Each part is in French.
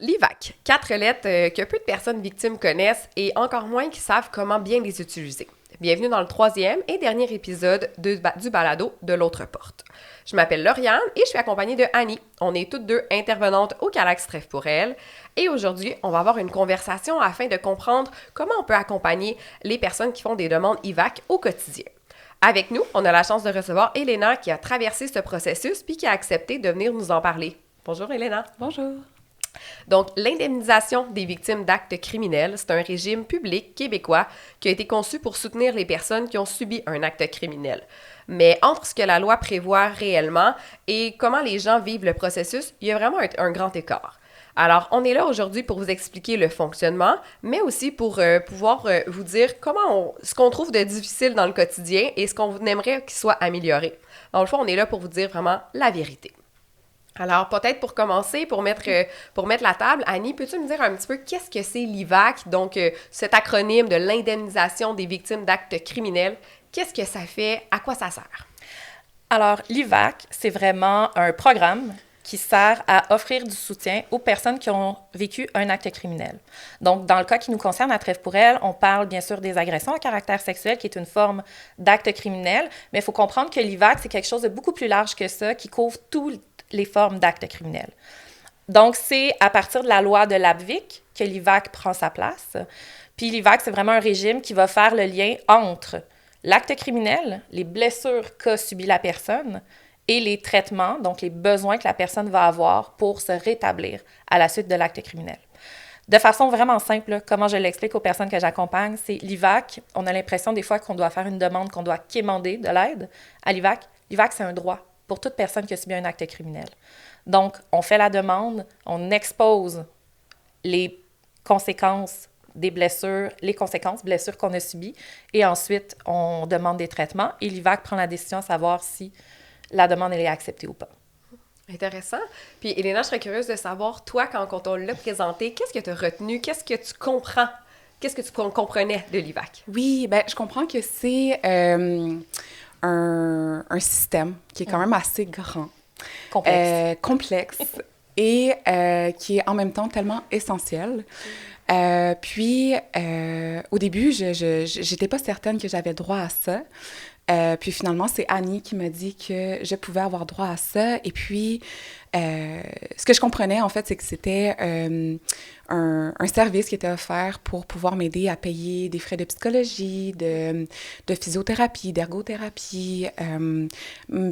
L'IVAC, 4 lettres que peu de personnes victimes connaissent et encore moins qui savent comment bien les utiliser. Bienvenue dans le 3e et dernier épisode du balado de l'autre porte. Je m'appelle Lauriane et je suis accompagnée de Annie. On est toutes deux intervenantes au Calax Trèfle pour elle. Et aujourd'hui, on va avoir une conversation afin de comprendre comment on peut accompagner les personnes qui font des demandes IVAC au quotidien. Avec nous, on a la chance de recevoir Elena qui a traversé ce processus puis qui a accepté de venir nous en parler. Bonjour Elena. Bonjour. Donc, l'indemnisation des victimes d'actes criminels, c'est un régime public québécois qui a été conçu pour soutenir les personnes qui ont subi un acte criminel. Mais entre ce que la loi prévoit réellement et comment les gens vivent le processus, il y a vraiment un grand écart. Alors, on est là aujourd'hui pour vous expliquer le fonctionnement, mais aussi pour pouvoir vous dire ce qu'on trouve de difficile dans le quotidien et ce qu'on aimerait qu'il soit amélioré. Dans le fond, on est là pour vous dire vraiment la vérité. Alors, peut-être pour commencer, pour mettre la table, Annie, peux-tu me dire un petit peu qu'est-ce que c'est l'IVAC, donc cet acronyme de l'indemnisation des victimes d'actes criminels, qu'est-ce que ça fait, à quoi ça sert? Alors, l'IVAC, c'est vraiment un programme qui sert à offrir du soutien aux personnes qui ont vécu un acte criminel. Donc, dans le cas qui nous concerne à Trèfle pour elle, on parle bien sûr des agressions à caractère sexuel, qui est une forme d'acte criminel, mais il faut comprendre que l'IVAC, c'est quelque chose de beaucoup plus large que ça, qui couvre toutes les formes d'actes criminels. Donc, c'est à partir de la loi de l'ABVIC que l'IVAC prend sa place. Puis l'IVAC, c'est vraiment un régime qui va faire le lien entre l'acte criminel, les blessures qu'a subi la personne et les traitements, donc les besoins que la personne va avoir pour se rétablir à la suite de l'acte criminel. De façon vraiment simple, comment je l'explique aux personnes que j'accompagne, c'est l'IVAC, on a l'impression des fois qu'on doit faire une demande, qu'on doit quémander de l'aide à l'IVAC. L'IVAC, c'est un droit pour toute personne qui a subi un acte criminel. Donc, on fait la demande, on expose les conséquences des blessures, blessures qu'on a subies, et ensuite, on demande des traitements, et l'IVAC prend la décision de savoir si la demande elle est acceptée ou pas. Intéressant. Puis, Elena, je serais curieuse de savoir, toi, quand on l'a présenté, qu'est-ce que tu as retenu? Qu'est-ce que tu comprends? Qu'est-ce que tu comprenais de l'IVAC? Oui, bien, je comprends que c'est un système qui est quand même assez grand. Complexe et qui est en même temps tellement essentiel. Puis, au début, je n'étais pas certaine que j'avais droit à ça. Puis finalement, c'est Annie qui m'a dit que je pouvais avoir droit à ça. Et puis, ce que je comprenais, en fait, c'est que c'était un service qui était offert pour pouvoir m'aider à payer des frais de psychologie, de physiothérapie, d'ergothérapie.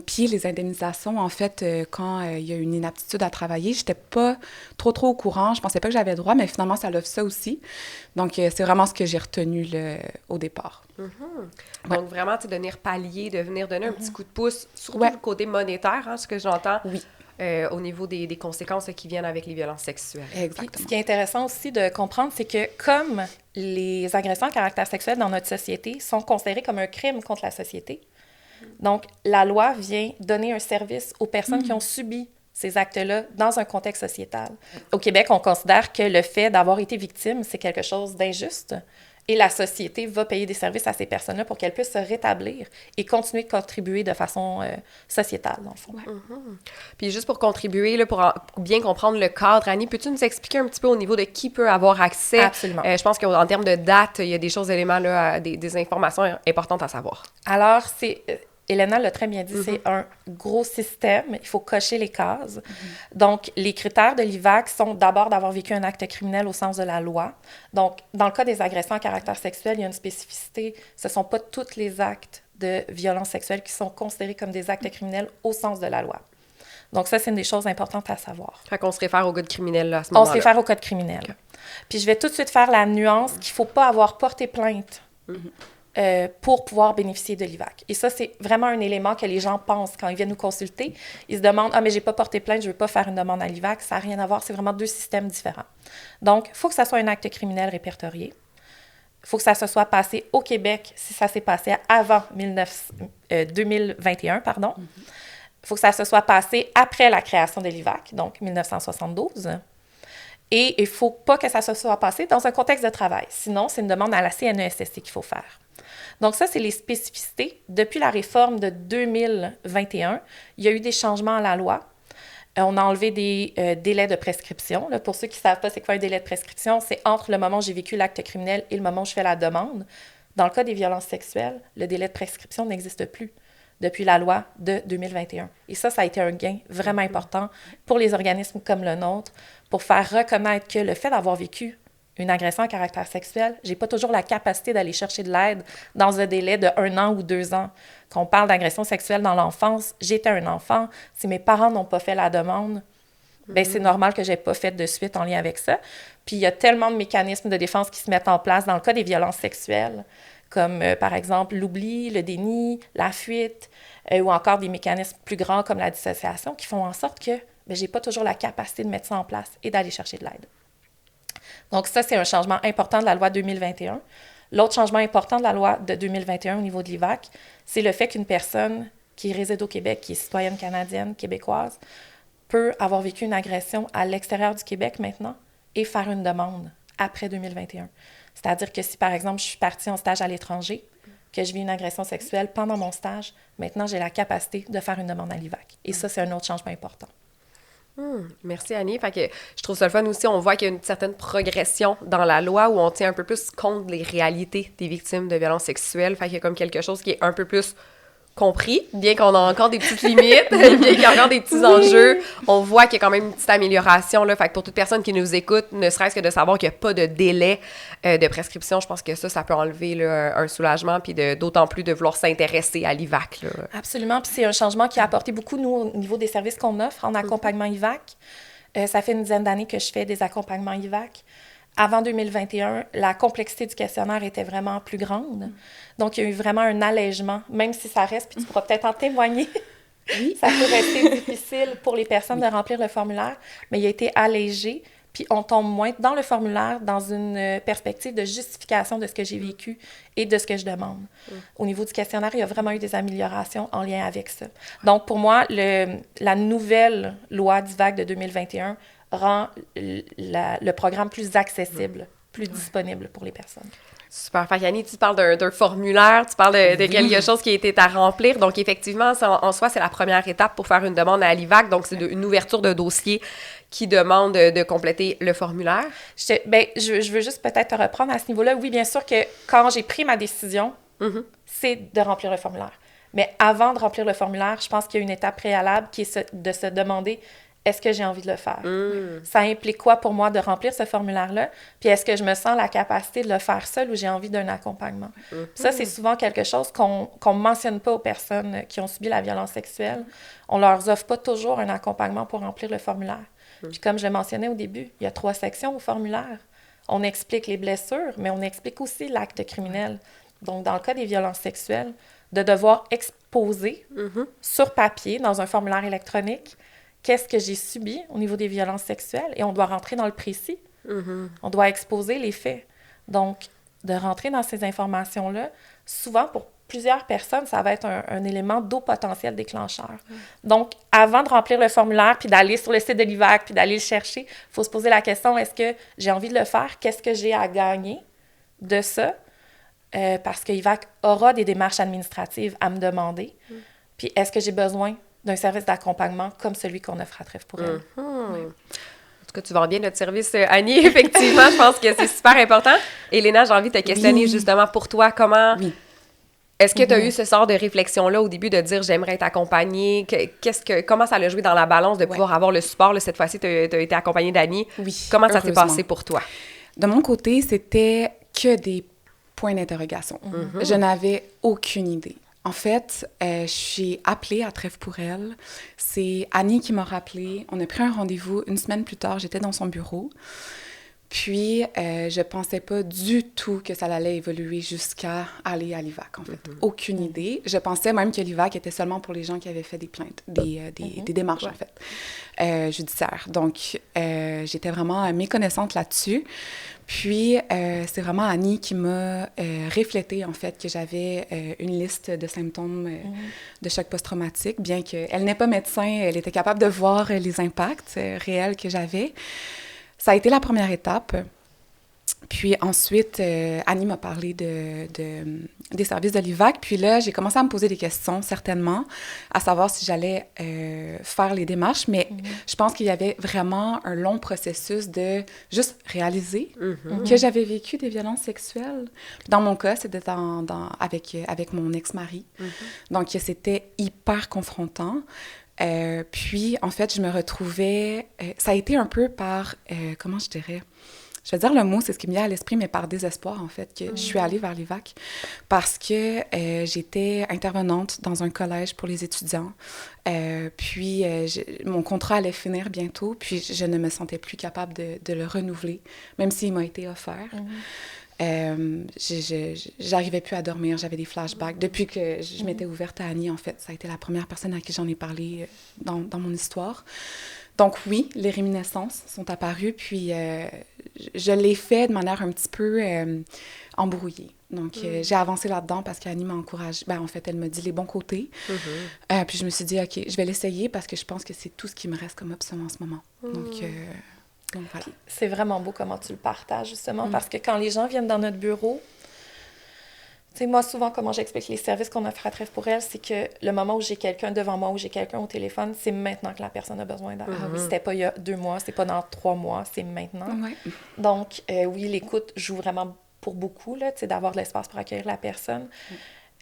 Puis les indemnisations, en fait, quand il y a une inaptitude à travailler, j'étais pas trop au courant. Je pensais pas que j'avais droit, mais finalement, ça l'offre ça aussi. Donc, c'est vraiment ce que j'ai retenu au départ. Mm-hmm. Donc, vraiment, tu venir pallier, de venir donner un petit coup de pouce, surtout le côté monétaire, hein, ce que j'entends, au niveau des conséquences qui viennent avec les violences sexuelles. Exactement. Puis, ce qui est intéressant aussi de comprendre, c'est que comme les agressions à caractère sexuel dans notre société sont considérées comme un crime contre la société, donc la loi vient donner un service aux personnes qui ont subi ces actes-là dans un contexte sociétal. Au Québec, on considère que le fait d'avoir été victime, c'est quelque chose d'injuste. Et la société va payer des services à ces personnes-là pour qu'elles puissent se rétablir et continuer de contribuer de façon sociétale, dans le fond. Puis juste pour contribuer, là, pour bien comprendre le cadre, Annie, peux-tu nous expliquer un petit peu au niveau de qui peut avoir accès? Absolument. Je pense qu'en termes de date, il y a des choses, éléments, là, des informations importantes à savoir. Alors, Elena l'a très bien dit, c'est un gros système. Il faut cocher les cases. Donc, les critères de l'IVAC sont d'abord d'avoir vécu un acte criminel au sens de la loi. Donc, dans le cas des agressions à caractère sexuel, il y a une spécificité. Ce ne sont pas tous les actes de violence sexuelle qui sont considérés comme des actes criminels au sens de la loi. Donc, ça, c'est une des choses importantes à savoir. Fait qu'on se réfère au code criminel, là, à ce moment-là. On se réfère au code criminel. Okay. Puis, je vais tout de suite faire la nuance qu'il ne faut pas avoir porté plainte pour pouvoir bénéficier de l'IVAC. Et ça, c'est vraiment un élément que les gens pensent quand ils viennent nous consulter. Ils se demandent « Ah, mais j'ai pas porté plainte, je veux pas faire une demande à l'IVAC. » Ça n'a rien à voir, c'est vraiment deux systèmes différents. Donc, il faut que ça soit un acte criminel répertorié. Il faut que ça se soit passé au Québec, si ça s'est passé avant 2021, pardon. Il faut que ça se soit passé après la création de l'IVAC, donc 1972. Et il ne faut pas que ça se soit passé dans un contexte de travail. Sinon, c'est une demande à la CNESST qu'il faut faire. Donc ça, c'est les spécificités. Depuis la réforme de 2021, il y a eu des changements à la loi. On a enlevé des délais de prescription. Là, pour ceux qui ne savent pas c'est quoi un délai de prescription, c'est entre le moment où j'ai vécu l'acte criminel et le moment où je fais la demande. Dans le cas des violences sexuelles, le délai de prescription n'existe plus depuis la loi de 2021. Et ça a été un gain vraiment important pour les organismes comme le nôtre, pour faire reconnaître que le fait d'avoir vécu une agression à caractère sexuel, j'ai pas toujours la capacité d'aller chercher de l'aide dans un délai de 1 an ou 2 ans. Quand on parle d'agression sexuelle dans l'enfance, j'étais un enfant. Si mes parents n'ont pas fait la demande, bien, c'est normal que j'ai pas fait de suite en lien avec ça. Puis, il y a tellement de mécanismes de défense qui se mettent en place dans le cas des violences sexuelles, comme, par exemple, l'oubli, le déni, la fuite, ou encore des mécanismes plus grands comme la dissociation, qui font en sorte que bien, j'ai pas toujours la capacité de mettre ça en place et d'aller chercher de l'aide. Donc ça, c'est un changement important de la loi 2021. L'autre changement important de la loi de 2021 au niveau de l'IVAC, c'est le fait qu'une personne qui réside au Québec, qui est citoyenne canadienne, québécoise, peut avoir vécu une agression à l'extérieur du Québec maintenant et faire une demande après 2021. C'est-à-dire que si, par exemple, je suis partie en stage à l'étranger, que je vis une agression sexuelle pendant mon stage, maintenant, j'ai la capacité de faire une demande à l'IVAC. Et ça, c'est un autre changement important. Merci Annie. Fait que je trouve ça le fun aussi, on voit qu'il y a une certaine progression dans la loi où on tient un peu plus compte des réalités des victimes de violences sexuelles. Fait qu'il y a comme quelque chose qui est un peu plus compris, bien qu'on a encore des petites limites, bien qu'il y a encore des petits enjeux, on voit qu'il y a quand même une petite amélioration, là. Fait que pour toute personne qui nous écoute, ne serait-ce que de savoir qu'il n'y a pas de délai de prescription, je pense que ça peut enlever là, un soulagement, puis d'autant plus de vouloir s'intéresser à l'IVAC, là. Absolument, puis c'est un changement qui a apporté beaucoup, nous, au niveau des services qu'on offre en accompagnement IVAC. Ça fait une dizaine d'années que je fais des accompagnements IVAC. Avant 2021, la complexité du questionnaire était vraiment plus grande. Donc, il y a eu vraiment un allègement, même si ça reste, puis tu pourras peut-être en témoigner. Oui. Ça peut rester difficile pour les personnes de remplir le formulaire, mais il a été allégé, puis on tombe moins dans le formulaire dans une perspective de justification de ce que j'ai vécu et de ce que je demande. Au niveau du questionnaire, il y a vraiment eu des améliorations en lien avec ça. Donc, pour moi, la nouvelle loi d'IVAC de 2021 rend le programme plus accessible, plus disponible pour les personnes. Super. Fait Annie, tu parles d'un formulaire, tu parles de quelque chose qui était à remplir. Donc, effectivement, en soi, c'est la première étape pour faire une demande à l'IVAC. Donc, c'est une ouverture de dossier qui demande de compléter le formulaire. Je veux juste peut-être te reprendre à ce niveau-là. Oui, bien sûr que quand j'ai pris ma décision, c'est de remplir le formulaire. Mais avant de remplir le formulaire, je pense qu'il y a une étape préalable qui est de se demander est-ce que j'ai envie de le faire? Ça implique quoi pour moi de remplir ce formulaire-là? Puis est-ce que je me sens la capacité de le faire seule ou j'ai envie d'un accompagnement? Ça, c'est souvent quelque chose qu'on ne mentionne pas aux personnes qui ont subi la violence sexuelle. On ne leur offre pas toujours un accompagnement pour remplir le formulaire. Puis comme je le mentionnais au début, il y a 3 sections au formulaire. On explique les blessures, mais on explique aussi l'acte criminel. Donc, dans le cas des violences sexuelles, de devoir exposer sur papier, dans un formulaire électronique, qu'est-ce que j'ai subi au niveau des violences sexuelles, et on doit rentrer dans le précis. On doit exposer les faits. Donc, de rentrer dans ces informations-là, souvent, pour plusieurs personnes, ça va être un élément d'eau potentiel déclencheur. Donc, avant de remplir le formulaire, puis d'aller sur le site de l'IVAC, puis d'aller le chercher, il faut se poser la question, est-ce que j'ai envie de le faire? Qu'est-ce que j'ai à gagner de ça? Parce que l'IVAC aura des démarches administratives à me demander. Puis, est-ce que j'ai besoin d'un service d'accompagnement comme celui qu'on offre à Trèfle pour elle? En tout cas, tu vends bien notre service, Annie. Effectivement, je pense que c'est super important. Elena, j'ai envie de te questionner justement pour toi. Comment... Est-ce que tu as eu ce sort de réflexion-là au début de dire « j'aimerais être accompagnée », comment ça l'a joué dans la balance de pouvoir avoir le support? Là, cette fois-ci, tu as été accompagnée d'Annie. Comment ça s'est passé pour toi? De mon côté, c'était que des points d'interrogation. Je n'avais aucune idée. En fait, je suis appelée à Trèfle pour elle. C'est Annie qui m'a rappelée. On a pris un rendez-vous 1 semaine plus tard. J'étais dans son bureau. Puis, je pensais pas du tout que ça allait évoluer jusqu'à aller à l'IVAC, en fait. Aucune idée. Je pensais même que l'IVAC était seulement pour les gens qui avaient fait des plaintes, des démarches, en fait, judiciaires. Donc, j'étais vraiment méconnaissante là-dessus. Puis, c'est vraiment Annie qui m'a reflété, en fait, que j'avais une liste de symptômes de choc post-traumatique. Bien qu'elle n'est pas médecin, elle était capable de voir les impacts réels que j'avais. Ça a été la première étape. Puis ensuite, Annie m'a parlé des services de l'IVAC. Puis là, j'ai commencé à me poser des questions, certainement, à savoir si j'allais faire les démarches. Mais je pense qu'il y avait vraiment un long processus de juste réaliser que j'avais vécu des violences sexuelles. Dans mon cas, c'était avec mon ex-mari. Donc, c'était hyper confrontant. Puis, en fait, je me retrouvais... ça a été un peu par... comment je dirais? Je vais dire le mot, c'est ce qui me vient à l'esprit, mais par désespoir, en fait, que je suis allée vers l'IVAC parce que j'étais intervenante dans un collège pour les étudiants. Puis, mon contrat allait finir bientôt, puis je ne me sentais plus capable de le renouveler, même s'il m'a été offert. J'arrivais plus à dormir, j'avais des flashbacks. Depuis que je m'étais ouverte à Annie, en fait, ça a été la première personne à qui j'en ai parlé dans mon histoire. Donc oui, les réminiscences sont apparues, puis je l'ai fait de manière un petit peu embrouillée. Donc j'ai avancé là-dedans parce qu'Annie m'a encouragée. Ben, en fait, elle me dit les bons côtés. Puis je me suis dit, OK, je vais l'essayer parce que je pense que c'est tout ce qui me reste comme option en ce moment. Donc voilà. C'est vraiment beau comment tu le partages, justement, parce que quand les gens viennent dans notre bureau, tu sais, moi, souvent, comment j'explique les services qu'on offre à Trèfle pour elle, c'est que le moment où j'ai quelqu'un devant moi, où j'ai quelqu'un au téléphone, c'est maintenant que la personne a besoin d'aide. C'était pas il y a 2 mois, c'est pas dans 3 mois, c'est maintenant. Donc, oui, l'écoute joue vraiment pour beaucoup, là, tu sais, d'avoir de l'espace pour accueillir la personne.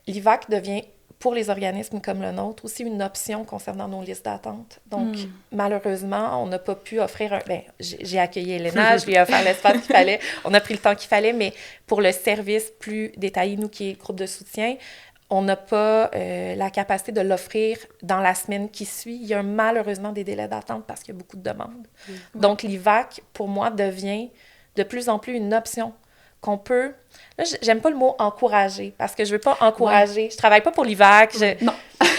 L'IVAC devient, pour les organismes comme le nôtre, aussi une option concernant nos listes d'attente. Donc, malheureusement, on n'a pas pu offrir un... Bien, j'ai accueilli Elena, je lui ai offert l'espace qu'il fallait, on a pris le temps qu'il fallait, mais pour le service plus détaillé, nous qui est groupe de soutien, on n'a pas la capacité de l'offrir dans la semaine qui suit. Il y a malheureusement des délais d'attente parce qu'il y a beaucoup de demandes. Donc, l'IVAC, pour moi, devient de plus en plus une option qu'on peut... Là, j'aime pas le mot « encourager » parce que je veux pas encourager. Je travaille pas pour l'IVAC. Non.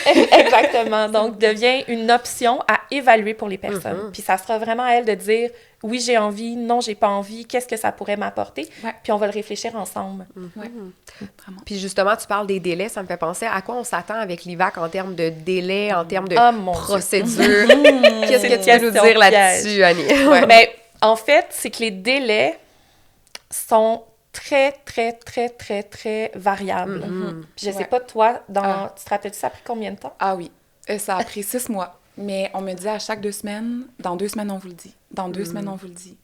Exactement. Donc, devient une option à évaluer pour les personnes. Puis ça sera vraiment à elle de dire « oui, j'ai envie, non, j'ai pas envie, qu'est-ce que ça pourrait m'apporter? » Puis on va le réfléchir ensemble. Vraiment. Puis justement, tu parles des délais, ça me fait penser à quoi on s'attend avec l'IVAC en termes de délais, en termes de procédure. Qu'est-ce que tu peux nous dire là-dessus, Annie? Mais en fait, c'est que les délais sont très, très, très, très, très variable. Puis je sais pas, toi, dans stratégie, ça a pris combien de temps? Ah oui, ça a pris 6 mois. Mais on me disait à chaque 2 semaines, dans 2 semaines, on vous le dit. Dans 2 semaines, on vous le dit.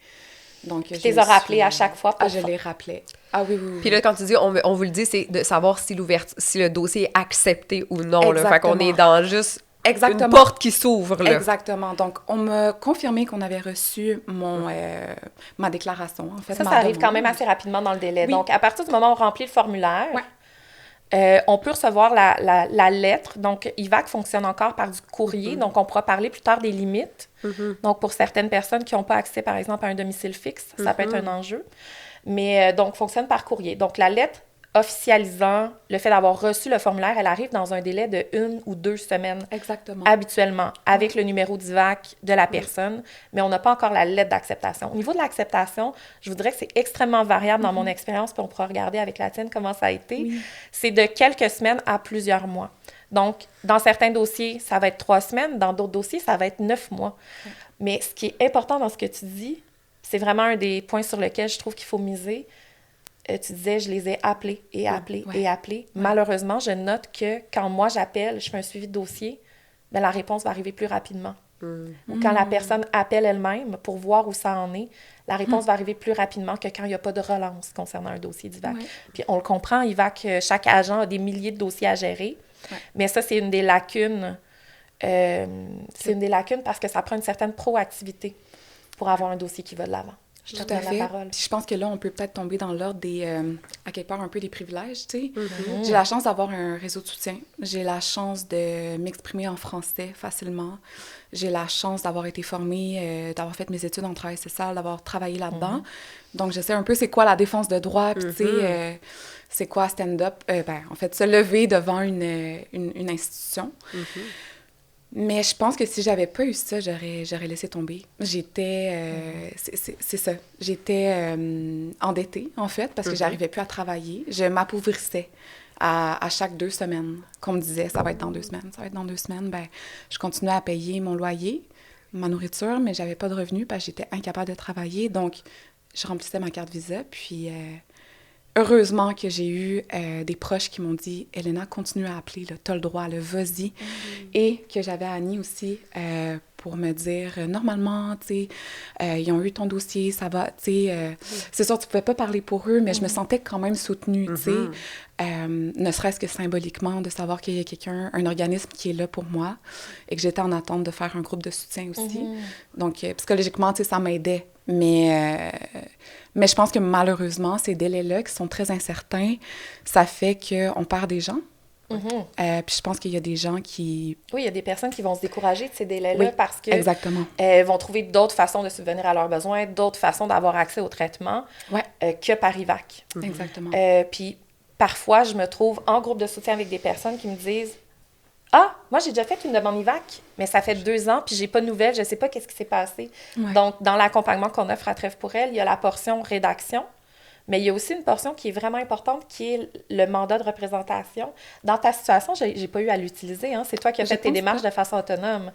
Donc, tu les as rappelés à chaque fois? Je les rappelais. Ah oui, oui, oui. Puis là, quand tu dis on vous le dit, c'est de savoir si le dossier est accepté ou non. Là. Fait qu'on est dans juste une porte qui s'ouvre. Là. Exactement. Donc, on m'a confirmé qu'on avait reçu ma déclaration. En fait, ça arrive quand même assez rapidement dans le délai. Oui. Donc, à partir du moment où on remplit le formulaire, on peut recevoir la lettre. Donc, IVAC fonctionne encore par du courrier. Donc, on pourra parler plus tard des limites. Donc, pour certaines personnes qui n'ont pas accès, par exemple, à un domicile fixe, ça peut être un enjeu. Mais donc, fonctionne par courrier. Donc, la lettre officialisant le fait d'avoir reçu le formulaire, elle arrive dans un délai de 1 ou 2 semaines. Exactement. Habituellement, avec le numéro d'IVAC de la personne, mais on n'a pas encore la lettre d'acceptation. Au niveau de l'acceptation, je vous dirais que c'est extrêmement variable dans mon expérience, puis on pourra regarder avec la tienne comment ça a été. C'est de quelques semaines à plusieurs mois. Donc, dans certains dossiers, ça va être 3 semaines, dans d'autres dossiers, ça va être 9 mois. Mais ce qui est important dans ce que tu dis, c'est vraiment un des points sur lesquels je trouve qu'il faut miser. Tu disais, je les ai appelés et appelés et appelés. Malheureusement, je note que quand moi j'appelle, je fais un suivi de dossier, bien, la réponse va arriver plus rapidement. Ou quand la personne appelle elle-même pour voir où ça en est, la réponse va arriver plus rapidement que quand il n'y a pas de relance concernant un dossier d'IVAC. Puis on le comprend, IVAC, chaque agent a des milliers de dossiers à gérer, mais ça, c'est une des lacunes. C'est une des lacunes parce que ça prend une certaine proactivité pour avoir un dossier qui va de l'avant. Tout à fait. Puis je pense que là, on peut peut-être tomber dans l'ordre des, à quelque part, un peu des privilèges, tu sais. J'ai la chance d'avoir un réseau de soutien. J'ai la chance de m'exprimer en français facilement. J'ai la chance d'avoir été formée, d'avoir fait mes études en travail social, d'avoir travaillé là-dedans. Donc, je sais un peu c'est quoi la défense de droit, puis tu sais, c'est quoi stand-up. En fait, se lever devant une institution. Mais je pense que si j'avais pas eu ça, j'aurais laissé tomber. J'étais... c'est ça. J'étais endettée, en fait, parce que j'arrivais plus à travailler. Je m'appauvrissais à chaque 2 semaines. Qu'on me disait, ça va être dans 2 semaines, ça va être dans 2 semaines. Ben, je continuais à payer mon loyer, ma nourriture, mais j'avais pas de revenus parce que j'étais incapable de travailler. Donc, je remplissais ma carte Visa, puis heureusement que j'ai eu des proches qui m'ont dit « Elena, continue à appeler, t'as le droit, vas-y. » Et que j'avais Annie aussi pour me dire « Normalement, tu sais, ils ont eu ton dossier, ça va, tu sais, c'est sûr, tu pouvais pas parler pour eux, mais je me sentais quand même soutenue, tu sais, ne serait-ce que symboliquement, de savoir qu'il y a quelqu'un, un organisme qui est là pour moi et que j'étais en attente de faire un groupe de soutien aussi. Donc, psychologiquement, tu sais, ça m'aidait. Mais je pense que malheureusement, ces délais-là qui sont très incertains, ça fait qu'on perd des gens. Puis je pense qu'il y a des gens qui... Oui, il y a des personnes qui vont se décourager de ces délais-là parce que exactement. Vont trouver d'autres façons de subvenir à leurs besoins, d'autres façons d'avoir accès au traitement que par IVAC. Exactement. Puis parfois, je me trouve en groupe de soutien avec des personnes qui me disent « Ah, moi, j'ai déjà fait une demande IVAC, mais ça fait 2 ans, puis j'ai pas de nouvelles, je sais pas qu'est-ce qui s'est passé. » Donc, dans l'accompagnement qu'on offre à Trèves pour elle, il y a la portion rédaction, mais il y a aussi une portion qui est vraiment importante, qui est le mandat de représentation. Dans ta situation, j'ai pas eu à l'utiliser, hein? C'est toi qui as fait tes démarches de façon autonome.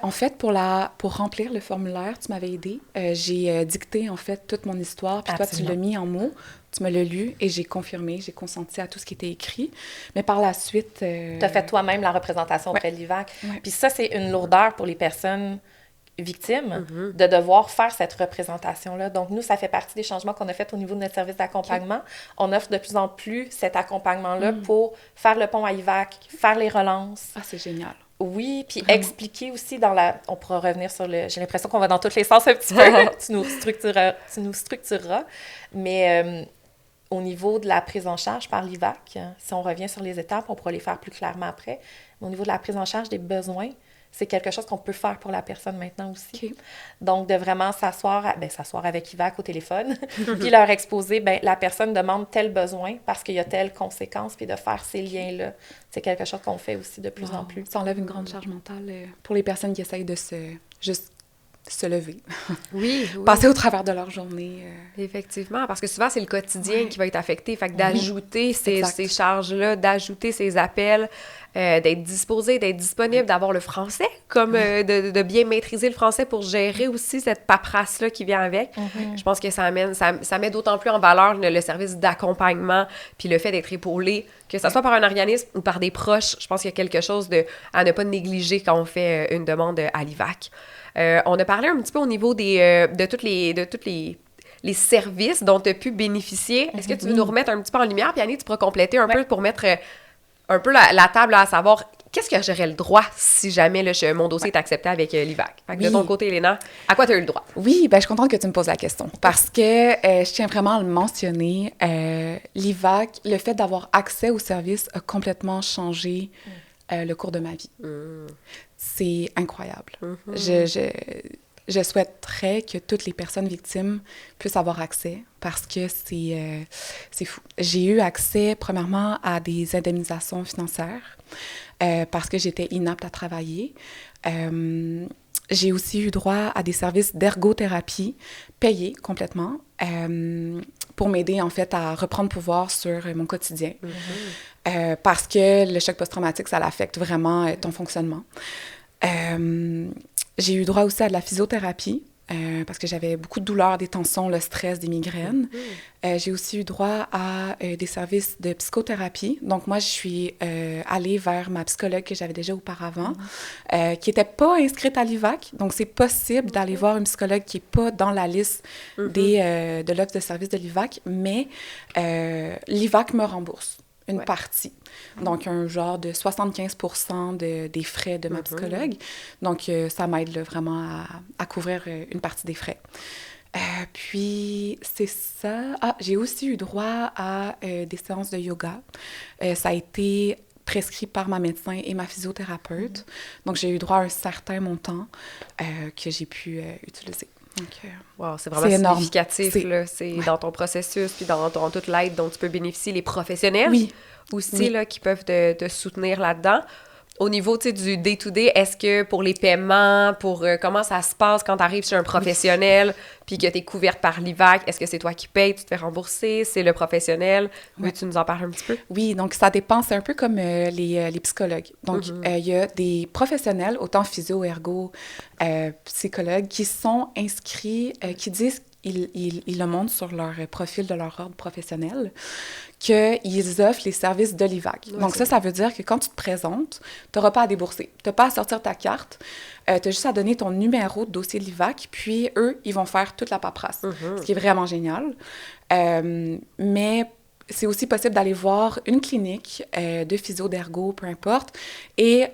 En fait, pour remplir le formulaire, tu m'avais aidé. J'ai dicté, en fait, toute mon histoire, puis toi, tu l'as mis en mots. Tu me l'as lu et j'ai confirmé, j'ai consenti à tout ce qui était écrit. Mais par la suite... Tu as fait toi-même la représentation auprès de l'IVAC. Puis ça, c'est une lourdeur pour les personnes victimes de devoir faire cette représentation-là. Donc, nous, ça fait partie des changements qu'on a fait au niveau de notre service d'accompagnement. On offre de plus en plus cet accompagnement-là pour faire le pont à IVAC, faire les relances. Ah, c'est génial. Oui, puis expliquer aussi dans la... On pourra revenir sur le... J'ai l'impression qu'on va dans tous les sens un petit peu. Tu nous structureras. Mais... au niveau de la prise en charge par l'IVAC, si on revient sur les étapes, on pourra les faire plus clairement après. Mais au niveau de la prise en charge des besoins, c'est quelque chose qu'on peut faire pour la personne maintenant aussi. Okay. Donc, de vraiment s'asseoir avec IVAC au téléphone, puis leur exposer, la personne demande tel besoin parce qu'il y a telle conséquence, puis de faire ces liens-là. C'est quelque chose qu'on fait aussi de plus en plus. Ça enlève une grande charge mentale pour les personnes qui essayent de se lever. Oui. Passer au travers de leur journée. Effectivement, parce que souvent, c'est le quotidien qui va être affecté. Fait que d'ajouter ces charges-là, d'ajouter ces appels, d'être disposé, d'être disponible, d'avoir le français, comme de bien maîtriser le français pour gérer aussi cette paperasse-là qui vient avec. Je pense que ça met d'autant plus en valeur le service d'accompagnement puis le fait d'être épaulé, que ce soit par un organisme ou par des proches. Je pense qu'il y a quelque chose à ne pas négliger quand on fait une demande à l'IVAC. On a parlé un petit peu au niveau de tous les services dont tu as pu bénéficier. Est-ce que tu veux nous remettre un petit peu en lumière? Puis Annie, tu pourras compléter un peu pour mettre un peu la table à savoir qu'est-ce que j'aurais le droit si jamais mon dossier est accepté avec l'IVAC. Fait que de ton côté, Elena, à quoi tu as eu le droit? Oui, je suis contente que tu me poses la question parce que je tiens vraiment à le mentionner. L'IVAC, le fait d'avoir accès au service a complètement changé le cours de ma vie. C'est incroyable. Je souhaiterais que toutes les personnes victimes puissent avoir accès parce que c'est fou. J'ai eu accès, premièrement, à des indemnisations financières parce que j'étais inapte à travailler. J'ai aussi eu droit à des services d'ergothérapie payés complètement pour m'aider, en fait, à reprendre pouvoir sur mon quotidien. Parce que le choc post-traumatique, ça l'affecte vraiment ton fonctionnement. J'ai eu droit aussi à de la physiothérapie parce que j'avais beaucoup de douleurs, des tensions, le stress, des migraines. J'ai aussi eu droit à des services de psychothérapie. Donc, moi, je suis allée vers ma psychologue que j'avais déjà auparavant, qui n'était pas inscrite à l'IVAC. Donc, c'est possible d'aller voir une psychologue qui n'est pas dans la liste de l'offre de service de l'IVAC, mais l'IVAC me rembourse une partie. Donc, un genre de 75% des frais de ma psychologue. Donc, ça m'aide là, vraiment à couvrir une partie des frais. Puis, c'est ça. Ah, j'ai aussi eu droit à des séances de yoga. Ça a été prescrit par ma médecin et ma physiothérapeute. Donc, j'ai eu droit à un certain montant que j'ai pu utiliser. Donc, wow, c'est vraiment significatif. C'est dans ton processus, puis dans toute l'aide dont tu peux bénéficier, les professionnels aussi là, qui peuvent te soutenir là-dedans. Au niveau du day-to-day, est-ce que pour les paiements, comment ça se passe quand tu arrives chez un professionnel puis que tu es couverte par l'IVAC, est-ce que c'est toi qui payes, tu te fais rembourser, c'est le professionnel? Veux-tu nous en parler un petit peu? Oui, donc ça dépend, c'est un peu comme les psychologues. Donc, il y a des professionnels, autant physio, ergo, psychologues, qui sont inscrits, qui disent ils le montrent sur leur profil de leur ordre professionnel, qu'ils offrent les services de l'IVAC. Donc ça veut dire que quand tu te présentes, tu n'auras pas à débourser. Tu n'as pas à sortir ta carte. Tu as juste à donner ton numéro de dossier de l'IVAC, puis eux, ils vont faire toute la paperasse, ce qui est vraiment génial. Mais c'est aussi possible d'aller voir une clinique de physio, d'ergo, peu importe. Et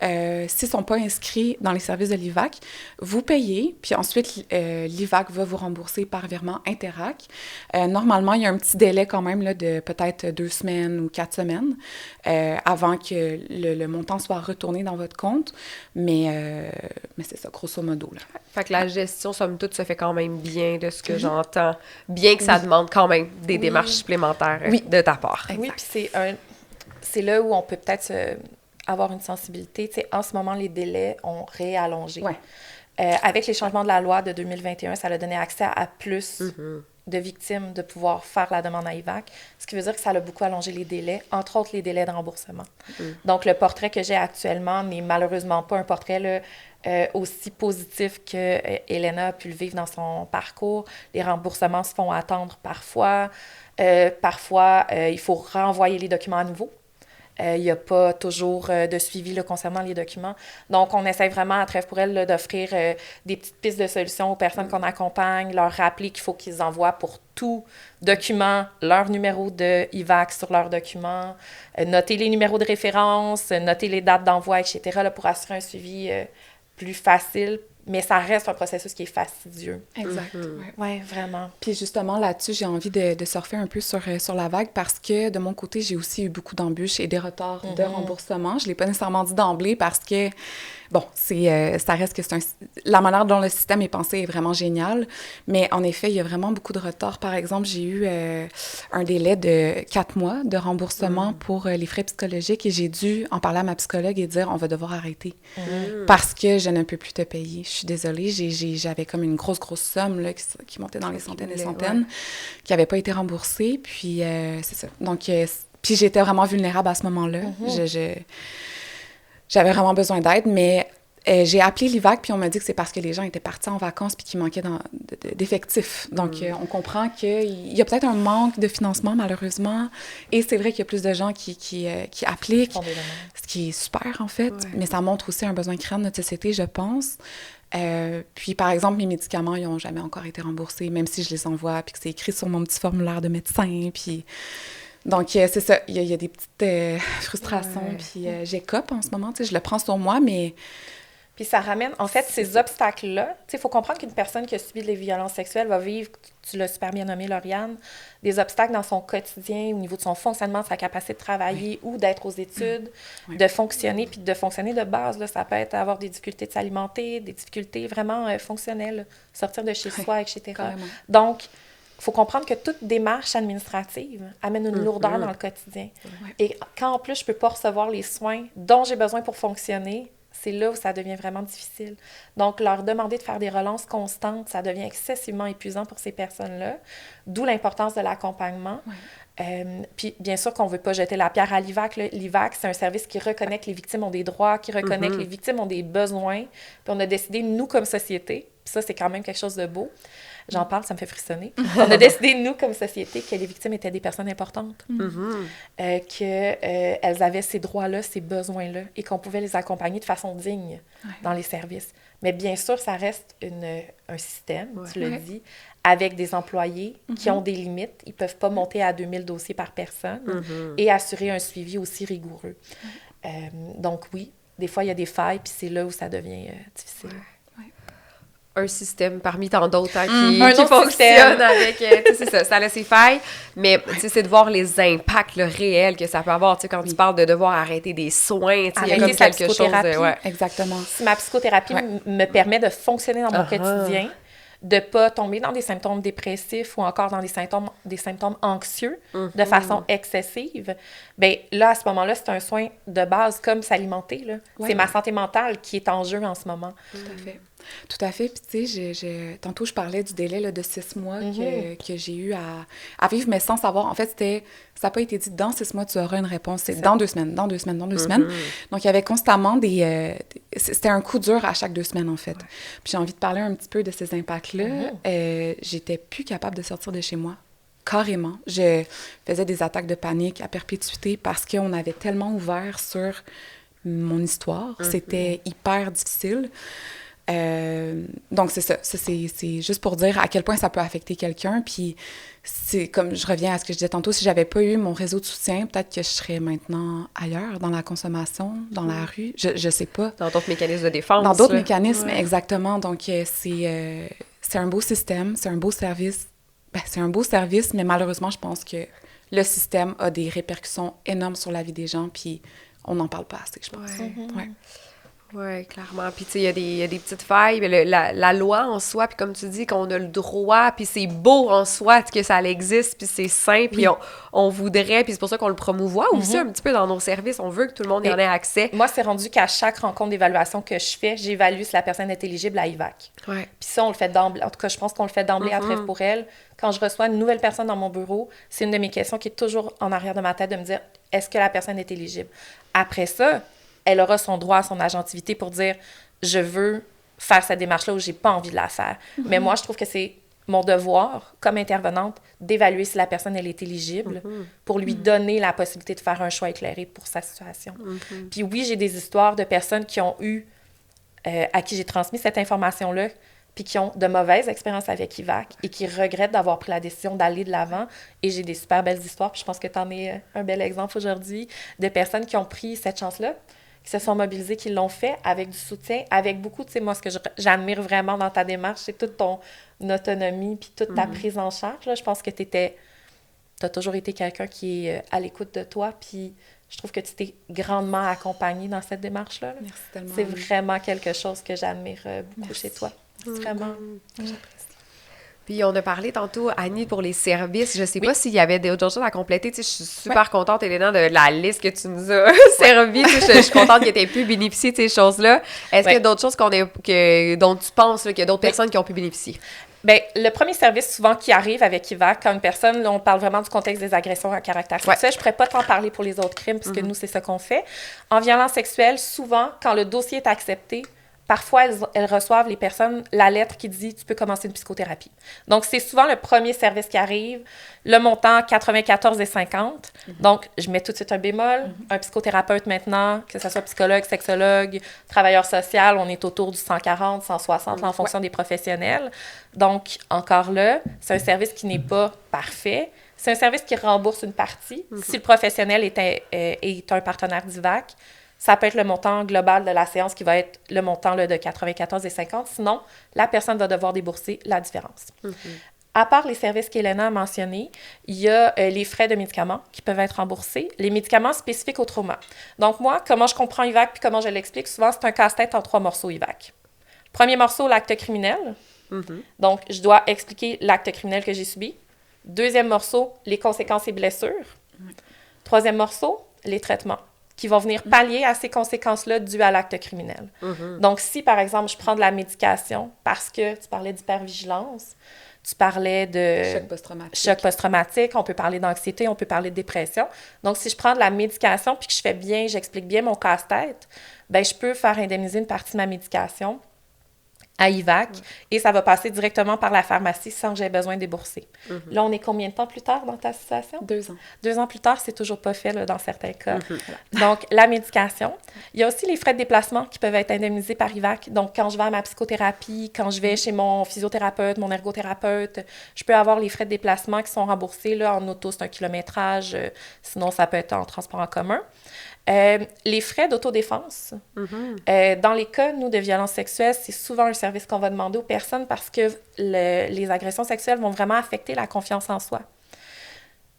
s'ils ne sont pas inscrits dans les services de l'IVAC, vous payez, puis ensuite, l'IVAC va vous rembourser par virement Interac. Normalement, il y a un petit délai quand même là, de peut-être 2 semaines ou 4 semaines avant que le montant soit retourné dans votre compte. Mais c'est ça, grosso modo. Là. Fait que la gestion, somme toute, se fait quand même bien de ce que j'entends, bien que ça demande quand même des démarches supplémentaires de ta part. Oui, puis c'est là où on peut peut-être avoir une sensibilité. Tu sais, en ce moment, les délais ont réallongé. Ouais. Avec les changements de la loi de 2021, ça a donné accès à plus de victimes de pouvoir faire la demande à IVAC, ce qui veut dire que ça a beaucoup allongé les délais, entre autres les délais de remboursement. Donc, le portrait que j'ai actuellement n'est malheureusement pas un portrait là, aussi positif que Elena a pu le vivre dans son parcours. Les remboursements se font attendre parfois. Parfois, il faut renvoyer les documents à nouveau. Il n'y a pas toujours de suivi là, concernant les documents. Donc, on essaie vraiment à Trêve pour elle là, d'offrir des petites pistes de solutions aux personnes qu'on accompagne, leur rappeler qu'il faut qu'ils envoient pour tout document leur numéro de IVAC sur leur document, noter les numéros de référence, noter les dates d'envoi, etc., là, pour assurer un suivi plus facile. Mais ça reste un processus qui est fastidieux. Exact. Oui, vraiment. Puis justement, là-dessus, j'ai envie de surfer un peu sur la vague parce que de mon côté, j'ai aussi eu beaucoup d'embûches et des retards de remboursement. Je ne l'ai pas nécessairement dit d'emblée parce que, bon, ça reste que la manière dont le système est pensé est vraiment géniale. Mais en effet, il y a vraiment beaucoup de retards. Par exemple, j'ai eu un délai de 4 mois de remboursement pour les frais psychologiques et j'ai dû en parler à ma psychologue et dire on va devoir arrêter parce que je ne peux plus te payer. Je suis désolée, j'avais comme une grosse somme là, qui montait dans les centaines et centaines, qui n'avait pas été remboursée. Puis c'est ça. Donc, puis j'étais vraiment vulnérable à ce moment-là. J'avais vraiment besoin d'aide, mais j'ai appelé l'IVAC, puis on m'a dit que c'est parce que les gens étaient partis en vacances puis qu'il manquait d'effectifs. Donc, on comprend qu'il y a peut-être un manque de financement, malheureusement. Et c'est vrai qu'il y a plus de gens qui appliquent, ce qui est super, en fait. Mais ça montre aussi un besoin criant de notre société, je pense. Puis, par exemple, mes médicaments, ils n'ont jamais encore été remboursés, même si je les envoie, puis que c'est écrit sur mon petit formulaire de médecin, puis... Donc, c'est ça, il y a des petites frustrations, puis j'écope en ce moment, tu sais, je le prends sur moi, mais... Puis ça ramène, en fait, ces obstacles-là, tu sais, il faut comprendre qu'une personne qui a subi des violences sexuelles va vivre, tu l'as super bien nommé, Lauriane, des obstacles dans son quotidien, au niveau de son fonctionnement, de sa capacité de travailler ou d'être aux études, de fonctionner, puis de fonctionner de base, là, ça peut être avoir des difficultés de s'alimenter, des difficultés vraiment fonctionnelles, sortir de chez soi, etc. Carrément. Donc, il faut comprendre que toute démarche administrative amène une lourdeur dans le quotidien. Et quand, en plus, je ne peux pas recevoir les soins dont j'ai besoin pour fonctionner, c'est là où ça devient vraiment difficile. Donc, leur demander de faire des relances constantes, ça devient excessivement épuisant pour ces personnes-là, d'où l'importance de l'accompagnement. Puis, bien sûr qu'on ne veut pas jeter la pierre à l'IVAC. L'IVAC, c'est un service qui reconnaît que les victimes ont des droits, qui reconnaît que les victimes ont des besoins. Puis, on a décidé, nous, comme société, puis ça, c'est quand même quelque chose de beau. J'en parle, ça me fait frissonner. On a décidé, nous, comme société, que les victimes étaient des personnes importantes, qu'elles avaient ces droits-là, ces besoins-là, et qu'on pouvait les accompagner de façon digne dans les services. Mais bien sûr, ça reste un système, tu l'as dit, avec des employés qui ont des limites. Ils ne peuvent pas monter à 2000 dossiers par personne et assurer un suivi aussi rigoureux. Donc oui, des fois, il y a des failles, puis c'est là où ça devient difficile. Un système parmi tant d'autres qui fonctionne avec... c'est ça, ça laisse ses failles, mais c'est de voir les impacts réels que ça peut avoir. Quand tu parles de devoir arrêter des soins, il y a comme quelque chose de... Exactement. Si ma psychothérapie me permet de fonctionner dans mon quotidien, de ne pas tomber dans des symptômes dépressifs ou encore dans des symptômes anxieux de façon excessive, bien là, à ce moment-là, c'est un soin de base comme s'alimenter. Là. C'est ma santé mentale qui est en jeu en ce moment. Tout à fait. Tout à fait. Puis, tu sais, tantôt, je parlais du délai là, de 6 mois que j'ai eu à vivre, mais sans savoir. En fait, ça n'a pas été dit dans 6 mois, tu auras une réponse. C'est dans 2 semaines, dans 2 semaines, dans 2 semaines. Donc, il y avait constamment c'était un coup dur à chaque 2 semaines, en fait. Puis, j'ai envie de parler un petit peu de ces impacts-là. J'étais plus capable de sortir de chez moi. Carrément. Je faisais des attaques de panique à perpétuité parce qu'on avait tellement ouvert sur mon histoire. C'était hyper difficile. Donc, c'est ça. C'est juste pour dire à quel point ça peut affecter quelqu'un. Puis, c'est comme je reviens à ce que je disais tantôt, si j'avais pas eu mon réseau de soutien, peut-être que je serais maintenant ailleurs, dans la consommation, dans la rue. Je sais pas. Dans d'autres mécanismes de défense. Dans d'autres mécanismes, exactement. Donc, c'est un beau système, c'est un beau service. Ben, c'est un beau service, mais malheureusement, je pense que le système a des répercussions énormes sur la vie des gens, puis on n'en parle pas assez, je pense. Oui, clairement. Puis, tu sais, il y a des petites failles, mais la loi en soi, puis comme tu dis, qu'on a le droit, puis c'est beau en soi que ça existe, puis c'est sain, puis on voudrait, puis c'est pour ça qu'on le promouvoit aussi un petit peu dans nos services. On veut que tout le monde y en ait accès. Moi, c'est rendu qu'à chaque rencontre d'évaluation que je fais, j'évalue si la personne est éligible à IVAC. Ouais. Puis ça, on le fait d'emblée. En tout cas, je pense qu'on le fait d'emblée à Trêve pour elle. Quand je reçois une nouvelle personne dans mon bureau, c'est une de mes questions qui est toujours en arrière de ma tête de me dire, est-ce que la personne est éligible? Après ça, elle aura son droit à son agentivité pour dire « je veux faire cette démarche-là ou j'ai pas envie de la faire ». Mais moi, je trouve que c'est mon devoir, comme intervenante, d'évaluer si la personne elle est éligible pour lui donner la possibilité de faire un choix éclairé pour sa situation. Puis oui, j'ai des histoires de personnes qui ont eu, à qui j'ai transmis cette information-là, puis qui ont de mauvaises expériences avec IVAC et qui regrettent d'avoir pris la décision d'aller de l'avant. Et j'ai des super belles histoires, puis je pense que tu en es un bel exemple aujourd'hui, de personnes qui ont pris cette chance-là, qui se sont mobilisés, qui l'ont fait avec du soutien, avec beaucoup, tu sais, moi, ce que j'admire vraiment dans ta démarche, c'est toute ton autonomie puis toute ta prise en charge, là. Je pense que t'as toujours été quelqu'un qui est à l'écoute de toi, puis je trouve que tu t'es grandement accompagnée dans cette démarche-là. Là. Merci tellement. C'est vraiment quelque chose que j'admire beaucoup chez toi. Vraiment. Puis on a parlé tantôt, Annie, pour les services. Je sais pas s'il y avait d'autres choses à compléter. Tu sais, je suis super contente, Elena, de la liste que tu nous as servie. Tu sais, je suis contente que tu aies pu bénéficier de ces choses-là. Est-ce qu'il y a d'autres choses dont tu penses là, qu'il y a d'autres personnes qui ont pu bénéficier? Bien, le premier service souvent qui arrive avec IVAC, quand une personne, là, on parle vraiment du contexte des agressions à caractère sexuel. Je ne pourrais pas t'en parler pour les autres crimes, puisque nous, c'est ce qu'on fait. En violence sexuelle, souvent, quand le dossier est accepté, parfois, elles reçoivent, les personnes, la lettre qui dit « tu peux commencer une psychothérapie ». Donc, c'est souvent le premier service qui arrive. Le montant, 94,50 $. Donc, je mets tout de suite un bémol. Un psychothérapeute maintenant, que ce soit psychologue, sexologue, travailleur social, on est autour du 140, 160 en fonction des professionnels. Donc, encore là, c'est un service qui n'est pas parfait. C'est un service qui rembourse une partie. Si le professionnel est un partenaire d'IVAC, ça peut être le montant global de la séance qui va être le montant là, de 94,50 $. Sinon, la personne va devoir débourser la différence. À part les services qu'Elena a mentionnés, il y a les frais de médicaments qui peuvent être remboursés, les médicaments spécifiques au trauma. Donc moi, comment je comprends IVAC puis comment je l'explique, souvent c'est un casse-tête en 3 morceaux IVAC. Premier morceau, l'acte criminel. Donc, je dois expliquer l'acte criminel que j'ai subi. Deuxième morceau, les conséquences et blessures. Troisième morceau, les traitements qui vont venir pallier à ces conséquences-là dues à l'acte criminel. Donc, si, par exemple, je prends de la médication parce que tu parlais d'hypervigilance, tu parlais de choc post-traumatique, on peut parler d'anxiété, on peut parler de dépression. Donc, si je prends de la médication puis que j'explique bien mon casse-tête, bien, je peux faire indemniser une partie de ma médication à IVAC, et ça va passer directement par la pharmacie sans que j'aie besoin de débourser. Là, on est combien de temps plus tard dans ta situation? 2 ans. 2 ans plus tard, c'est toujours pas fait là, dans certains cas. Donc, la médication. Il y a aussi les frais de déplacement qui peuvent être indemnisés par IVAC. Donc, quand je vais à ma psychothérapie, quand je vais chez mon physiothérapeute, mon ergothérapeute, je peux avoir les frais de déplacement qui sont remboursés. Là, en auto, c'est un kilométrage. Sinon, ça peut être en transport en commun. Les frais d'autodéfense. Dans les cas, nous, de violences sexuelles, c'est souvent un service qu'on va demander aux personnes parce que les agressions sexuelles vont vraiment affecter la confiance en soi.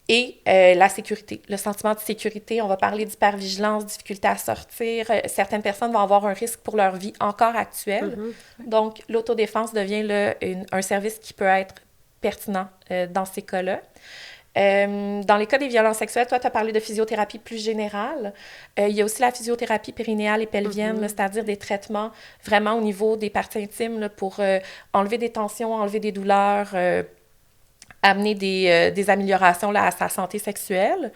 Et la sécurité, le sentiment de sécurité. On va parler d'hypervigilance, difficulté à sortir. Certaines personnes vont avoir un risque pour leur vie encore actuelle. Donc, l'autodéfense devient un service qui peut être pertinent dans ces cas-là. Dans les cas des violences sexuelles, toi, tu as parlé de physiothérapie plus générale. Il y a aussi la physiothérapie périnéale et pelvienne, là, c'est-à-dire des traitements vraiment au niveau des parties intimes là, pour enlever des tensions, enlever des douleurs, amener des améliorations là, à sa santé sexuelle.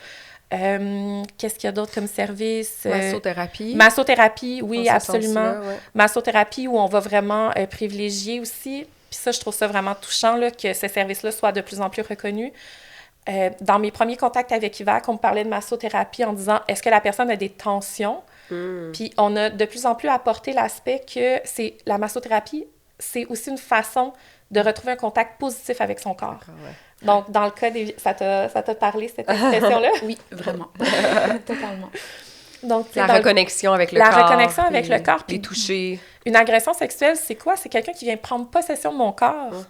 Qu'est-ce qu'il y a d'autre comme service? Massothérapie. Massothérapie, oui, Dans ce absolument. sens-là, ouais. Massothérapie où on va vraiment privilégier aussi, puis ça, je trouve ça vraiment touchant, là, que ce service-là soit de plus en plus reconnu. Dans mes premiers contacts avec IVAC, on me parlait de massothérapie en disant « Est-ce que la personne a des tensions? » Puis on a de plus en plus apporté l'aspect que la massothérapie, c'est aussi une façon de retrouver un contact positif avec son corps. Ouais. Donc, dans le cas des... Ça t'a parlé, cette expression-là? Oui, vraiment. Totalement. Donc, la reconnexion avec le la corps. reconnexion avec le corps. Les toucher. Une agression sexuelle, c'est quoi? C'est quelqu'un qui vient prendre possession de mon corps.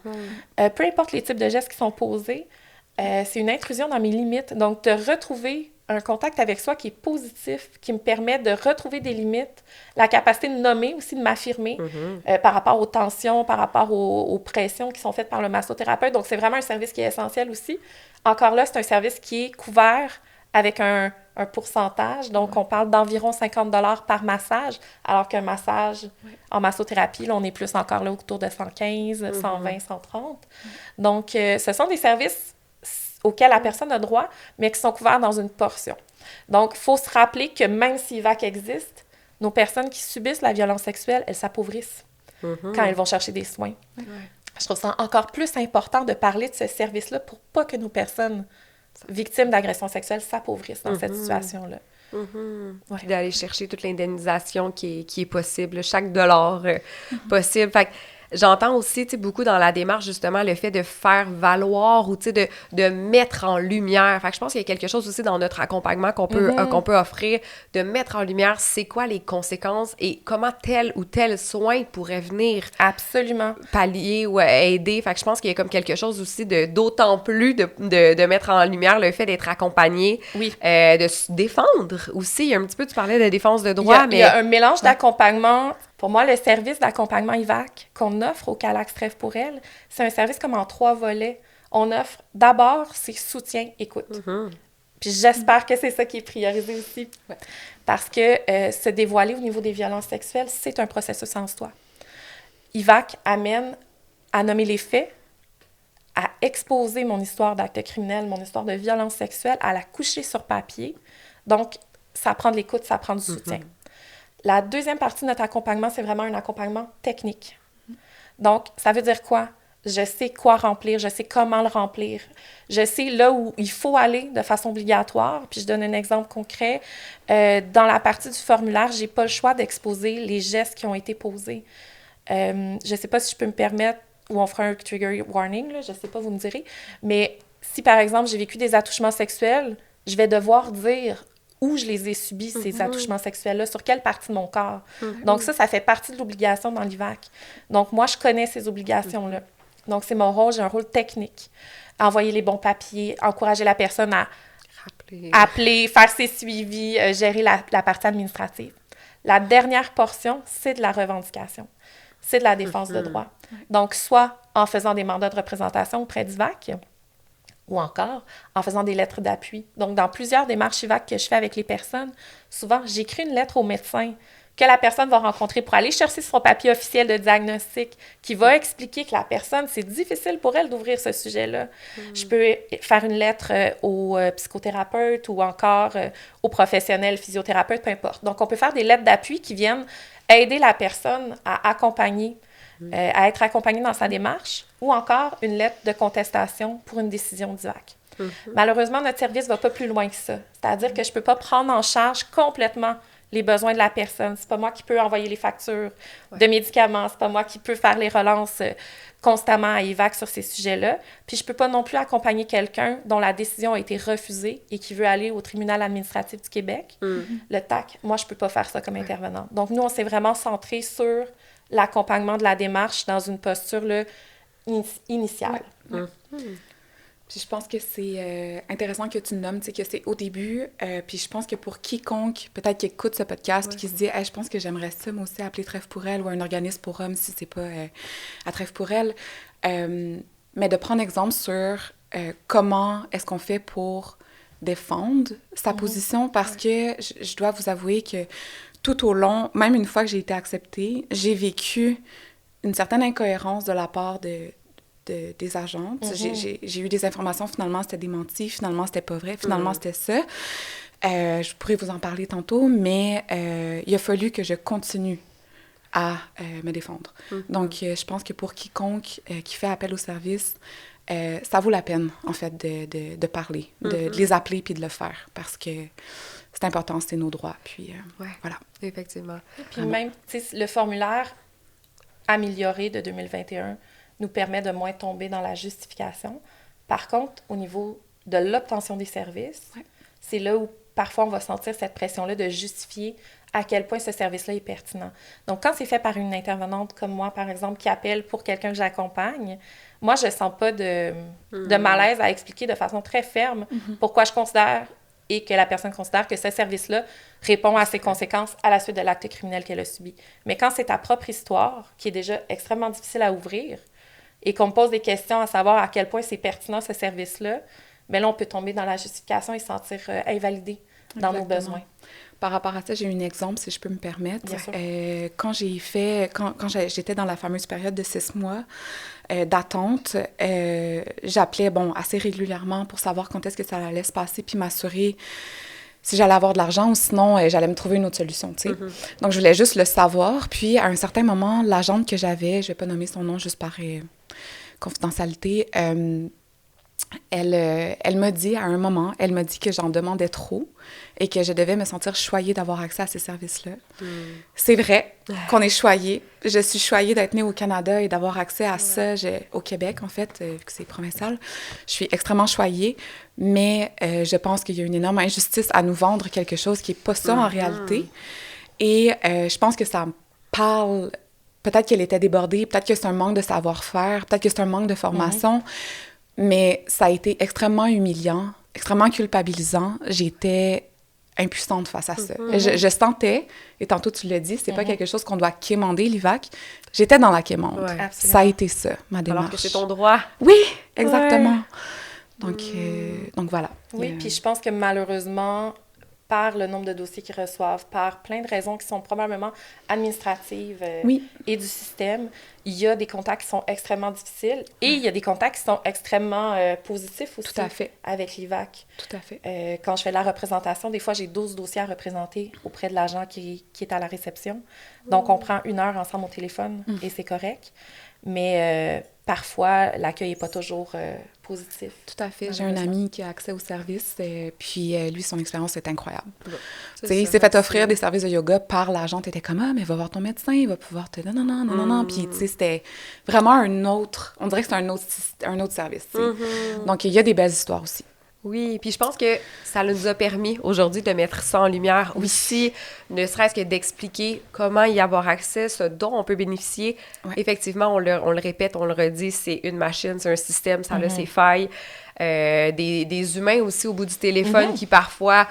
Peu importe les types de gestes qui sont posés, c'est une intrusion dans mes limites. Donc, de retrouver un contact avec soi qui est positif, qui me permet de retrouver des limites, la capacité de nommer aussi, de m'affirmer par rapport aux tensions, par rapport aux pressions qui sont faites par le massothérapeute. Donc, c'est vraiment un service qui est essentiel aussi. Encore là, c'est un service qui est couvert avec un pourcentage. Donc, on parle d'environ 50 $ par massage, alors qu'un massage en massothérapie, là, on est plus encore là autour de 115, 120, 130. Donc, ce sont des services auxquels la personne a droit, mais qui sont couverts dans une portion. Donc, il faut se rappeler que même si IVAC existe, nos personnes qui subissent la violence sexuelle, elles s'appauvrissent quand elles vont chercher des soins. Je trouve ça encore plus important de parler de ce service-là pour pas que nos personnes victimes d'agressions sexuelles s'appauvrissent dans cette situation-là. Puis d'aller chercher toute l'indemnisation qui est possible, chaque dollar possible. Fait que j'entends aussi, tu sais, beaucoup dans la démarche, justement, le fait de faire valoir ou, tu sais, de mettre en lumière. Fait que je pense qu'il y a quelque chose aussi dans notre accompagnement qu'on peut offrir, de mettre en lumière c'est quoi les conséquences et comment tel ou tel soin pourrait venir absolument pallier ou aider. Fait que je pense qu'il y a comme quelque chose aussi d'autant plus de mettre en lumière le fait d'être accompagné, de se défendre aussi. Il y a un petit peu, tu parlais de défense de droit, il y a un mélange d'accompagnement. Pour moi, le service d'accompagnement IVAC qu'on offre au Calax Trêve pour elle, c'est un service comme en 3 volets. On offre d'abord, c'est soutien, écoute. Puis j'espère que c'est ça qui est priorisé aussi. Parce que se dévoiler au niveau des violences sexuelles, c'est un processus en soi. IVAC amène à nommer les faits, à exposer mon histoire d'acte criminel, mon histoire de violence sexuelle, à la coucher sur papier. Donc, ça prend de l'écoute, ça prend du soutien. La deuxième partie de notre accompagnement, c'est vraiment un accompagnement technique. Donc, ça veut dire quoi? Je sais quoi remplir, je sais comment le remplir. Je sais là où il faut aller de façon obligatoire. Puis je donne un exemple concret. Dans la partie du formulaire, je n'ai pas le choix d'exposer les gestes qui ont été posés. Je ne sais pas si je peux me permettre, ou on fera un trigger warning, là, je ne sais pas, vous me direz. Mais si, par exemple, j'ai vécu des attouchements sexuels, je vais devoir dire où je les ai subis, ces attouchements sexuels-là, sur quelle partie de mon corps. Donc ça fait partie de l'obligation dans l'IVAC. Donc moi, je connais ces obligations-là. Donc c'est mon rôle, j'ai un rôle technique. Envoyer les bons papiers, encourager la personne à appeler, faire ses suivis, gérer la partie administrative. La dernière portion, c'est de la revendication. C'est de la défense de droit. Donc soit en faisant des mandats de représentation auprès d'IVAC, ou encore en faisant des lettres d'appui. Donc, dans plusieurs démarches IVAC que je fais avec les personnes, souvent, j'écris une lettre au médecin que la personne va rencontrer pour aller chercher son papier officiel de diagnostic qui va expliquer que la personne, c'est difficile pour elle d'ouvrir ce sujet-là. Je peux faire une lettre au psychothérapeute ou encore au professionnel physiothérapeute, peu importe. Donc, on peut faire des lettres d'appui qui viennent aider la personne à accompagner à être accompagnée dans sa démarche, ou encore une lettre de contestation pour une décision d'IVAC. Malheureusement, notre service ne va pas plus loin que ça. C'est-à-dire que je ne peux pas prendre en charge complètement les besoins de la personne. C'est pas moi qui peux envoyer les factures de médicaments. C'est pas moi qui peux faire les relances constamment à IVAC sur ces sujets-là. Puis je peux pas non plus accompagner quelqu'un dont la décision a été refusée et qui veut aller au tribunal administratif du Québec, le TAC. Moi, je peux pas faire ça comme intervenante. Donc, nous, on s'est vraiment centré sur l'accompagnement de la démarche dans une posture là, initiale. Puis je pense que c'est intéressant que tu nommes, tu sais, que c'est au début. Puis je pense que pour quiconque, peut-être qui écoute ce podcast, puis qui se dit hey, « je pense que j'aimerais ça, moi aussi, appeler Trêve pour elle » ou un organisme pour hommes, si c'est pas à Trêve pour elle. Mais de prendre exemple sur comment est-ce qu'on fait pour défendre sa position, parce que je dois vous avouer que tout au long, même une fois que j'ai été acceptée, j'ai vécu une certaine incohérence de la part des agentes. J'ai eu des informations, finalement, c'était démenti, finalement, c'était pas vrai, finalement, c'était ça. Je pourrais vous en parler tantôt, mais il a fallu que je continue à me défendre. Donc, je pense que pour quiconque qui fait appel au service, ça vaut la peine, en fait, de parler, de les appeler puis de le faire, parce que c'est important, c'est nos droits. Puis, voilà. Effectivement. Puis même, tu sais, le formulaire amélioré de 2021 nous permet de moins tomber dans la justification. Par contre, au niveau de l'obtention des services, c'est là où parfois on va sentir cette pression-là de justifier à quel point ce service-là est pertinent. Donc, quand c'est fait par une intervenante comme moi, par exemple, qui appelle pour quelqu'un que j'accompagne, moi, je ne sens pas de malaise à expliquer de façon très ferme pourquoi je considère et que la personne considère que ce service-là répond à ses conséquences à la suite de l'acte criminel qu'elle a subi. Mais quand c'est ta propre histoire, qui est déjà extrêmement difficile à ouvrir, et qu'on me pose des questions à savoir à quel point c'est pertinent ce service-là, bien là, on peut tomber dans la justification et se sentir invalidé dans nos besoins. Par rapport à ça, j'ai un exemple, si je peux me permettre. Bien sûr. Quand j'étais dans la fameuse période de 6 mois d'attente, j'appelais, assez régulièrement pour savoir quand est-ce que ça allait se passer, puis m'assurer si j'allais avoir de l'argent ou sinon, j'allais me trouver une autre solution, tu sais. Donc, je voulais juste le savoir. Puis, à un certain moment, l'agente que j'avais, je vais pas nommer son nom juste par confidentialité, elle m'a dit, à un moment, elle m'a dit que j'en demandais trop et que je devais me sentir choyée d'avoir accès à ces services-là. C'est vrai qu'on est choyé. Je suis choyée d'être née au Canada et d'avoir accès à ça au Québec, en fait, vu que c'est provincial. Je suis extrêmement choyée, mais je pense qu'il y a une énorme injustice à nous vendre quelque chose qui n'est pas ça en réalité. Et je pense que ça me parle. Peut-être qu'elle était débordée, peut-être que c'est un manque de savoir-faire, peut-être que c'est un manque de formation. Mais ça a été extrêmement humiliant, extrêmement culpabilisant. J'étais impuissante face à ça. Je sentais, et tantôt tu l'as dit, c'est pas quelque chose qu'on doit quémander, l'IVAC. J'étais dans la quémande. Ouais. Ça a été ça, ma démarche. Alors que c'est ton droit. Oui, exactement. Donc voilà. Oui, puis je pense que malheureusement, par le nombre de dossiers qu'ils reçoivent, par plein de raisons qui sont probablement administratives et du système, il y a des contacts qui sont extrêmement difficiles et il y a des contacts qui sont extrêmement positifs aussi. Tout à fait. Avec l'IVAC. Tout à fait. Quand je fais de la représentation, des fois, j'ai 12 dossiers à représenter auprès de l'agent qui est à la réception. Donc, on prend 1 heure ensemble au téléphone et c'est correct. Mais parfois, l'accueil n'est pas toujours positif. Tout à fait. J'ai un ami qui a accès au service, puis lui, son expérience est incroyable. Il s'est fait offrir des services de yoga par l'agente. Elle était comme, mais va voir ton médecin, il va pouvoir te... Non. Puis, tu sais, c'était vraiment un autre... On dirait que c'est un autre service, tu sais. Donc, il y a des belles histoires aussi. Oui, puis je pense que ça nous a permis aujourd'hui de mettre ça en lumière aussi, ne serait-ce que d'expliquer comment y avoir accès, ce dont on peut bénéficier. Effectivement, on le répète, on le redit, c'est une machine, c'est un système, ça a ses failles. Des humains aussi au bout du téléphone qui parfois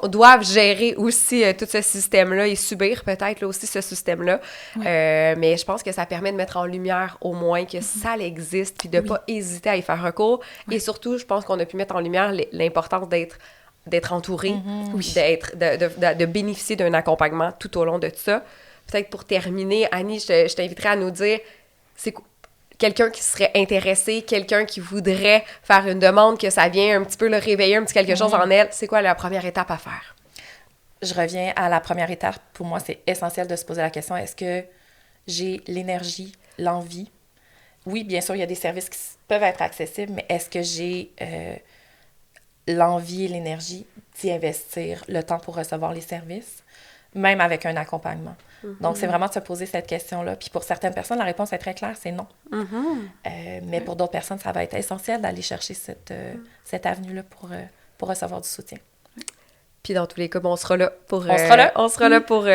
doivent gérer aussi tout ce système-là et subir peut-être là, aussi ce système-là. Mais je pense que ça permet de mettre en lumière au moins que ça existe puis de ne pas hésiter à y faire recours. Et surtout, je pense qu'on a pu mettre en lumière l'importance d'être entouré, de bénéficier d'un accompagnement tout au long de tout ça. Peut-être pour terminer, Annie, je t'inviterais à nous dire, c'est quelqu'un qui serait intéressé, quelqu'un qui voudrait faire une demande, que ça vient un petit peu le réveiller, un petit quelque chose en elle, c'est quoi la première étape à faire? Je reviens à la première étape. Pour moi, c'est essentiel de se poser la question, est-ce que j'ai l'énergie, l'envie? Oui, bien sûr, il y a des services qui peuvent être accessibles, mais est-ce que j'ai l'envie et l'énergie d'y investir le temps pour recevoir les services, même avec un accompagnement? Donc, c'est vraiment de se poser cette question-là. Puis pour certaines personnes, la réponse est très claire, c'est non. Mais pour d'autres personnes, ça va être essentiel d'aller chercher cette avenue-là pour recevoir du soutien. Puis dans tous les cas, on sera là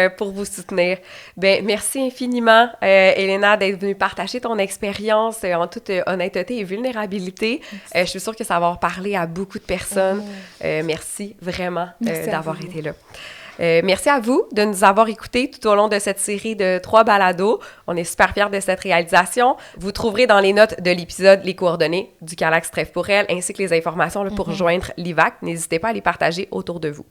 pour vous soutenir. Ben merci infiniment, Elena, d'être venue partager ton expérience en toute honnêteté et vulnérabilité. Je suis sûre que ça va avoir parlé à beaucoup de personnes. Merci vraiment d'avoir été là. Merci à vous de nous avoir écoutés tout au long de cette série de 3 balados. On est super fiers de cette réalisation. Vous trouverez dans les notes de l'épisode les coordonnées du Calax Trêve pour elle ainsi que les informations là, pour rejoindre l'IVAC. N'hésitez pas à les partager autour de vous.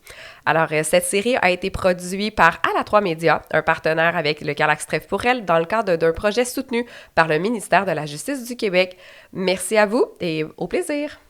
Alors, cette série a été produite par À la 3 Médias, un partenaire avec le Calax Trêve pour elle dans le cadre d'un projet soutenu par le ministère de la Justice du Québec. Merci à vous et au plaisir!